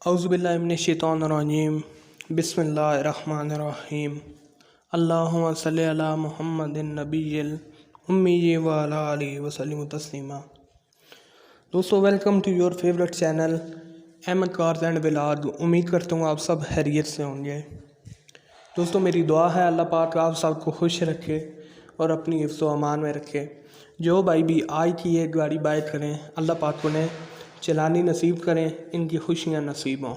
औज़ुबिल्लाहि मिनश्शैतानिर्रजीम बिस्मिल्लाहिर्रहमानिर्रहीम अल्लाहुम्मा सल्लि अला मुहम्मदिन नबिय्यिल उम्मी व अला आलिहि व सल्लिम तस्लीमा। दोस्तों, welcome to your favourite channel Ahmed cars and vlog. उम्मीद करता हूँ आप सब खैरियत से होंगे। दोस्तों, मेरी दुआ है अल्लाह पाक आप सबको खुश रखे और अपनी हिफ्ज़ व अमान में रखे। जो भाई भी आज की ये गाड़ी बाय करें, अल्लाह पाक उन्हें चलानी नसीब करें, इनकी खुशियाँ नसीब हों।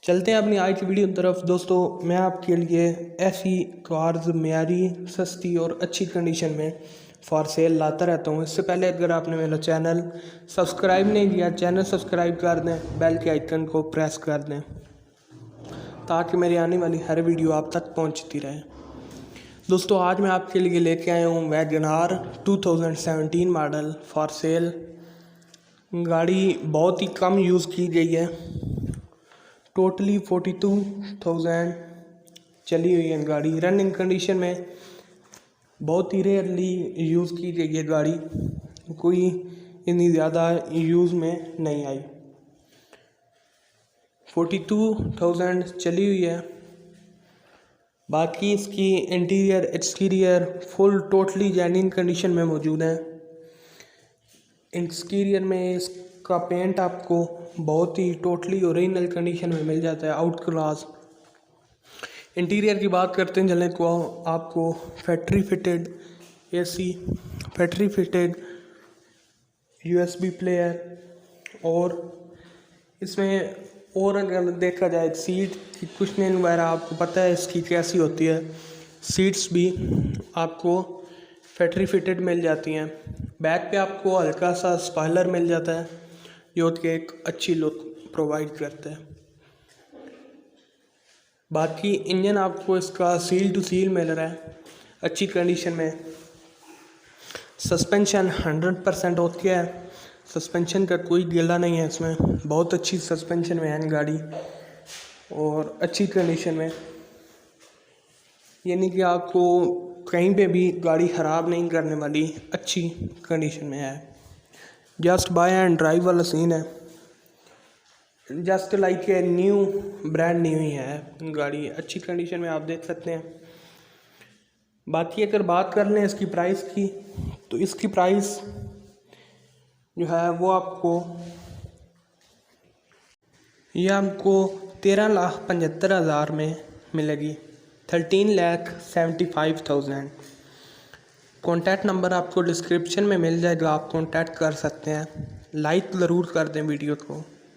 चलते हैं अपनी आज की वीडियो की तरफ। दोस्तों, मैं आपके लिए ऐसी कार्स मेयारी, सस्ती और अच्छी कंडीशन में फॉर सेल लाता रहता हूँ। इससे पहले अगर आपने मेरा चैनल सब्सक्राइब नहीं किया, चैनल सब्सक्राइब कर दें, बेल के आइकन को प्रेस कर दें ताकि मेरी आने वाली हर वीडियो आप तक पहुँचती रहे। दोस्तों, आज मैं आपके लिए लेके आया हूँ Wagon R 2017 model for sale. गाड़ी बहुत ही कम यूज़ की गई है, टोटली 42,000 चली हुई है गाड़ी। रनिंग कंडीशन में बहुत ही रेयरली यूज़ की गई है गाड़ी, कोई इतनी ज़्यादा यूज़ में नहीं आई। 42,000 चली हुई है। बाकी इसकी interior exterior full totally genuine condition में मौजूद है। एक्सटीरियर में इसका पेंट आपको बहुत ही टोटली ओरिजिनल कंडीशन में मिल जाता है, आउट क्लास। इंटीरियर की बात करते हैं चलें तो आपको factory fitted AC, factory fitted USB player और इसमें और अगर देखा जाए सीट की कुशनिंग वगैरह आपको पता है इसकी कैसी होती है। सीट्स भी आपको फैक्ट्री फिटेड मिल जाती हैं। बैक पे आपको हल्का सा स्पॉइलर मिल जाता है जो कि एक अच्छी लुक प्रोवाइड करता है। बाकी इंजन आपको इसका सील टू सील मिल रहा है अच्छी कंडीशन में। सस्पेंशन 100% होती है, सस्पेंशन का कोई गिला नहीं है इसमें। बहुत अच्छी सस्पेंशन में है गाड़ी और अच्छी कंडीशन में, यानी कि आपको कहीं पे भी गाड़ी ख़राब नहीं करने वाली, अच्छी कंडीशन में है। जस्ट बाय एंड ड्राइव वाला सीन है, just like a new, brand new ही है गाड़ी, अच्छी कंडीशन में आप देख सकते हैं। बाकी अगर बात कर लें इसकी प्राइस की, तो इसकी प्राइस जो है वो आपको 13,75,000 में मिलेगी, 13,75,000। कॉन्टैक्ट नंबर आपको डिस्क्रिप्शन में मिल जाएगा, आप कॉन्टैक्ट कर सकते हैं। लाइक ज़रूर कर दें वीडियो को।